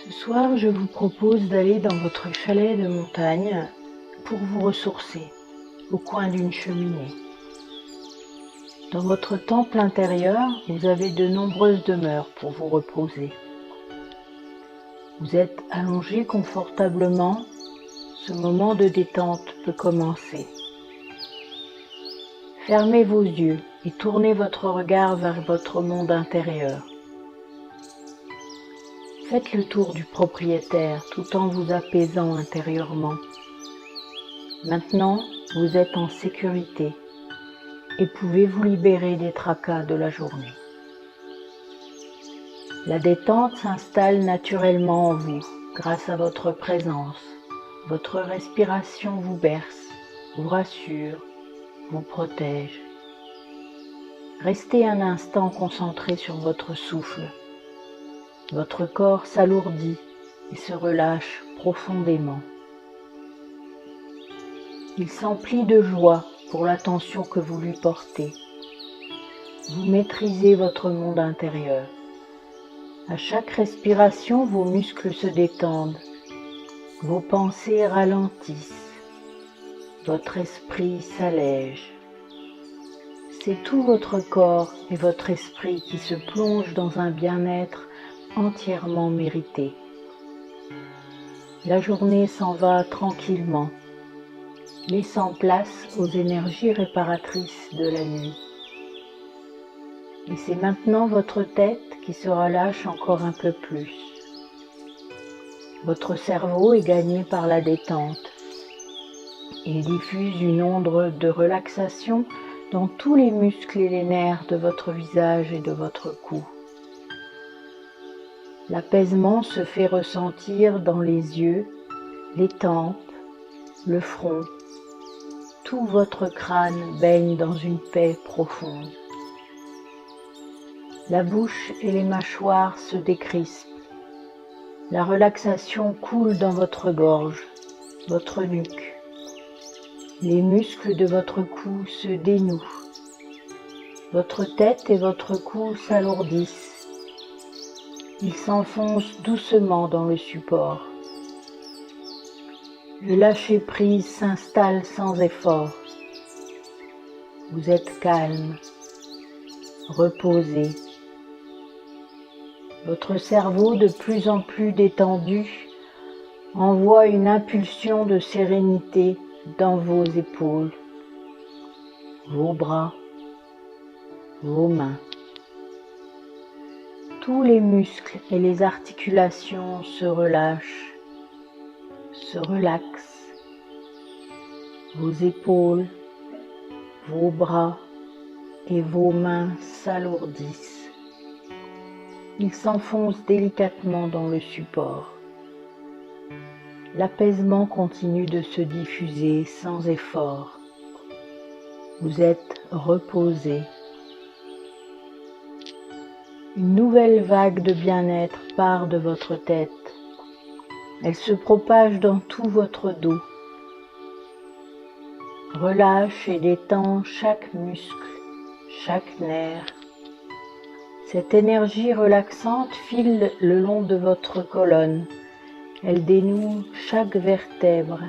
Ce soir, je vous propose d'aller dans votre chalet de montagne pour vous ressourcer au coin d'une cheminée. Dans votre temple intérieur, vous avez de nombreuses demeures pour vous reposer. Vous êtes allongé confortablement, ce moment de détente peut commencer. Fermez vos yeux et tournez votre regard vers votre monde intérieur. Faites le tour du propriétaire tout en vous apaisant intérieurement. Maintenant, vous êtes en sécurité et pouvez vous libérer des tracas de la journée. La détente s'installe naturellement en vous grâce à votre présence. Votre respiration vous berce, vous rassure, vous protège. Restez un instant concentré sur votre souffle. Votre corps s'alourdit et se relâche profondément. Il s'emplit de joie pour l'attention que vous lui portez. Vous maîtrisez votre monde intérieur. À chaque respiration, vos muscles se détendent, vos pensées ralentissent, votre esprit s'allège. C'est tout votre corps et votre esprit qui se plongent dans un bien-être entièrement mérité. La journée s'en va tranquillement, laissant place aux énergies réparatrices de la nuit. Et c'est maintenant votre tête qui se relâche encore un peu plus. Votre cerveau est gagné par la détente. Il diffuse une onde de relaxation dans tous les muscles et les nerfs de votre visage et de votre cou. L'apaisement se fait ressentir dans les yeux, les tempes, le front. Tout votre crâne baigne dans une paix profonde. La bouche et les mâchoires se décrispent. La relaxation coule dans votre gorge, votre nuque. Les muscles de votre cou se dénouent. Votre tête et votre cou s'alourdissent. Ils s'enfoncent doucement dans le support. Le lâcher-prise s'installe sans effort. Vous êtes calme, reposé. Votre cerveau, de plus en plus détendu, envoie une impulsion de sérénité dans vos épaules, vos bras, vos mains. Tous les muscles et les articulations se relâchent, se relaxent. Vos épaules, vos bras et vos mains s'alourdissent. Ils s'enfoncent délicatement dans le support. L'apaisement continue de se diffuser sans effort. Vous êtes reposé. Une nouvelle vague de bien-être part de votre tête. Elle se propage dans tout votre dos. Relâche et détend chaque muscle, chaque nerf. Cette énergie relaxante file le long de votre colonne. Elle dénoue chaque vertèbre.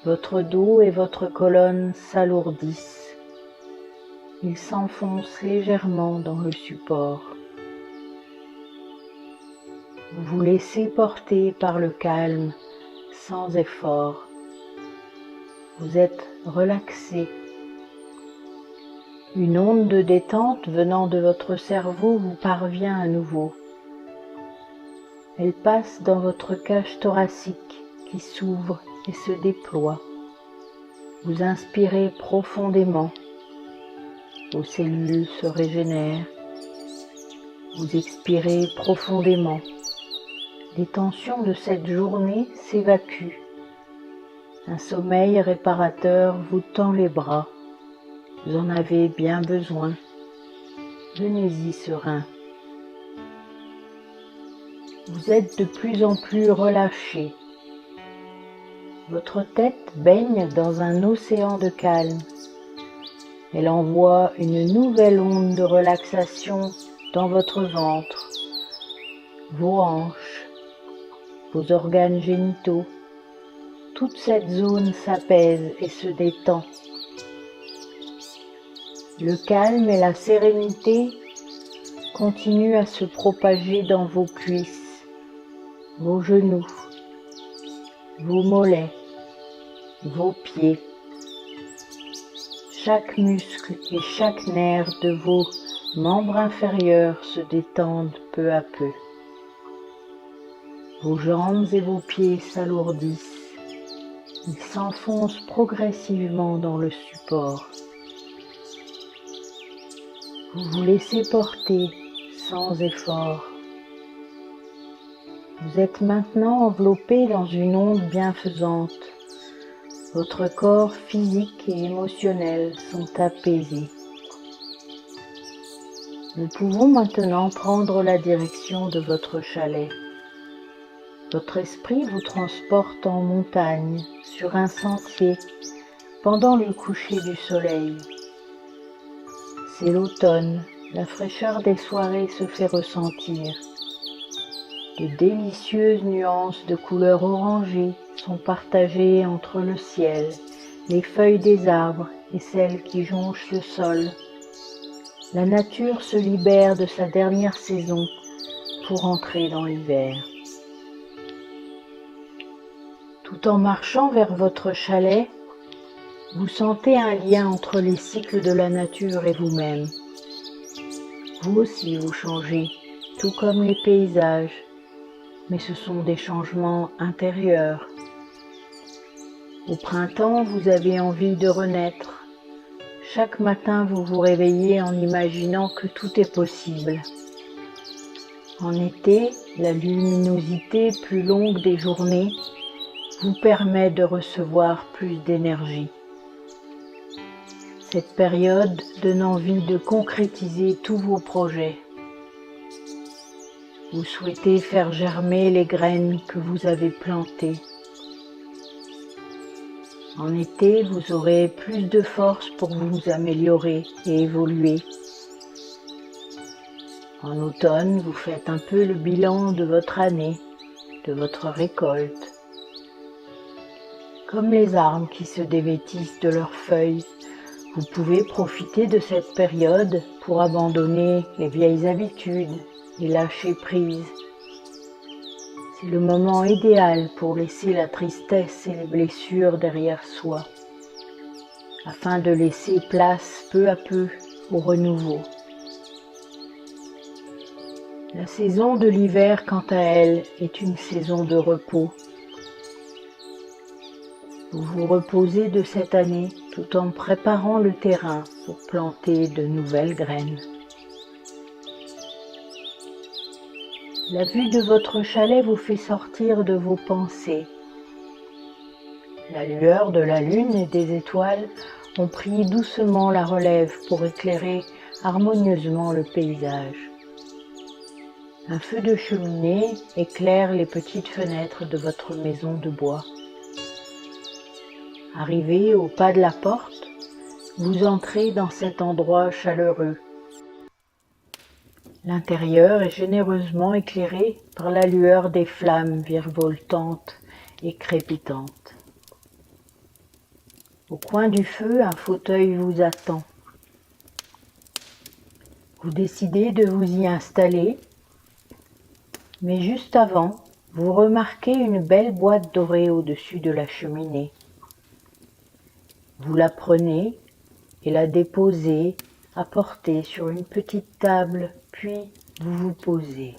Votre dos et votre colonne s'alourdissent. Ils s'enfoncent légèrement dans le support. Vous vous laissez porter par le calme, sans effort. Vous êtes relaxé. Une onde de détente venant de votre cerveau vous parvient à nouveau. Elle passe dans votre cage thoracique qui s'ouvre et se déploie. Vous inspirez profondément. Vos cellules se régénèrent. Vous expirez profondément. Les tensions de cette journée s'évacuent. Un sommeil réparateur vous tend les bras. Vous en avez bien besoin. Venez-y serein. Vous êtes de plus en plus relâché. Votre tête baigne dans un océan de calme. Elle envoie une nouvelle onde de relaxation dans votre ventre, vos hanches, vos organes génitaux. Toute cette zone s'apaise et se détend. Le calme et la sérénité continuent à se propager dans vos cuisses, vos genoux, vos mollets, vos pieds. Chaque muscle et chaque nerf de vos membres inférieurs se détendent peu à peu. Vos jambes et vos pieds s'alourdissent. Ils s'enfoncent progressivement dans le support. Vous vous laissez porter sans effort. Vous êtes maintenant enveloppé dans une onde bienfaisante. Votre corps physique et émotionnel sont apaisés. Nous pouvons maintenant prendre la direction de votre chalet. Votre esprit vous transporte en montagne, sur un sentier, pendant le coucher du soleil. C'est l'automne, la fraîcheur des soirées se fait ressentir. De délicieuses nuances de couleurs orangées sont partagées entre le ciel, les feuilles des arbres et celles qui jonchent le sol. La nature se libère de sa dernière saison pour entrer dans l'hiver. Tout en marchant vers votre chalet, vous sentez un lien entre les cycles de la nature et vous-même. Vous aussi vous changez, tout comme les paysages, mais ce sont des changements intérieurs. Au printemps, vous avez envie de renaître. Chaque matin, vous vous réveillez en imaginant que tout est possible. En été, la luminosité plus longue des journées vous permet de recevoir plus d'énergie. Cette période donne envie de concrétiser tous vos projets. Vous souhaitez faire germer les graines que vous avez plantées. En été, vous aurez plus de force pour vous améliorer et évoluer. En automne, vous faites un peu le bilan de votre année, de votre récolte. Comme les arbres qui se dévêtissent de leurs feuilles, vous pouvez profiter de cette période pour abandonner les vieilles habitudes et lâcher prise. C'est le moment idéal pour laisser la tristesse et les blessures derrière soi, afin de laisser place peu à peu au renouveau. La saison de l'hiver, quant à elle, est une saison de repos. Vous vous reposez de cette année tout en préparant le terrain pour planter de nouvelles graines. La vue de votre chalet vous fait sortir de vos pensées. La lueur de la lune et des étoiles ont pris doucement la relève pour éclairer harmonieusement le paysage. Un feu de cheminée éclaire les petites fenêtres de votre maison de bois. Arrivé au pas de la porte, vous entrez dans cet endroit chaleureux. L'intérieur est généreusement éclairé par la lueur des flammes virevoltantes et crépitantes. Au coin du feu, un fauteuil vous attend. Vous décidez de vous y installer, mais juste avant, vous remarquez une belle boîte dorée au-dessus de la cheminée. Vous la prenez et la déposez à portée sur une petite table, puis vous vous posez.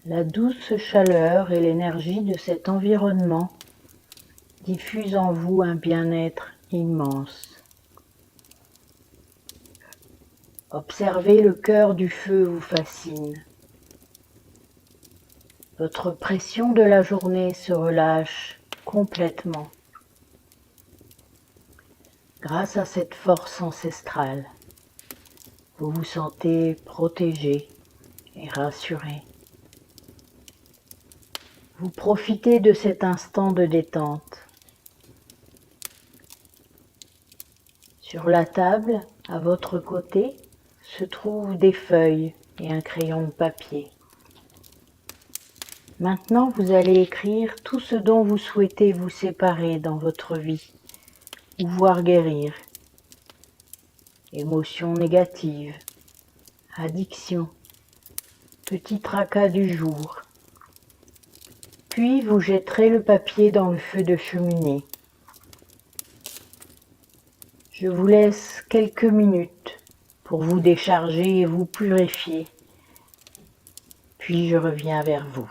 La douce chaleur et l'énergie de cet environnement diffusent en vous un bien-être immense. Observer le cœur du feu vous fascine. Votre pression de la journée se relâche complètement. Grâce à cette force ancestrale, vous vous sentez protégé et rassuré. Vous profitez de cet instant de détente. Sur la table, à votre côté, se trouvent des feuilles et un crayon de papier. Maintenant, vous allez écrire tout ce dont vous souhaitez vous séparer dans votre vie ou voir guérir. Émotions négatives, addiction, petit tracas du jour. Puis vous jetterez le papier dans le feu de cheminée. Je vous laisse quelques minutes pour vous décharger et vous purifier. Puis je reviens vers vous.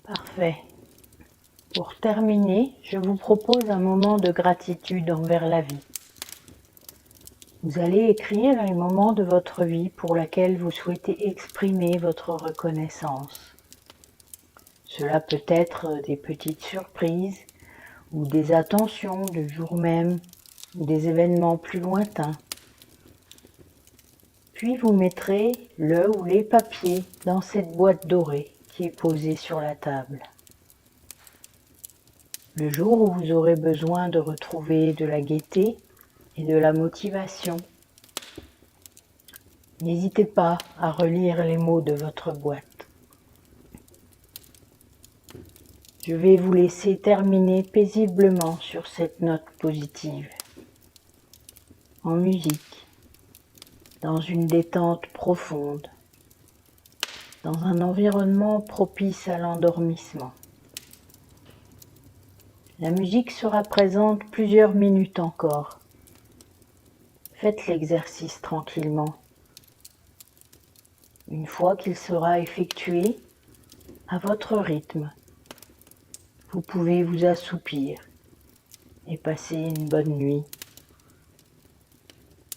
Parfait. Pour terminer, je vous propose un moment de gratitude envers la vie. Vous allez écrire les moments de votre vie pour lesquels vous souhaitez exprimer votre reconnaissance. Cela peut être des petites surprises ou des attentions du jour même ou des événements plus lointains. Puis vous mettrez le ou les papiers dans cette boîte dorée qui est posée sur la table. Le jour où vous aurez besoin de retrouver de la gaieté et de la motivation, n'hésitez pas à relire les mots de votre boîte. Je vais vous laisser terminer paisiblement sur cette note positive, en musique, dans une détente profonde, dans un environnement propice à l'endormissement. La musique sera présente plusieurs minutes encore. Faites l'exercice tranquillement. Une fois qu'il sera effectué, à votre rythme, vous pouvez vous assoupir et passer une bonne nuit.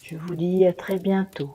Je vous dis à très bientôt.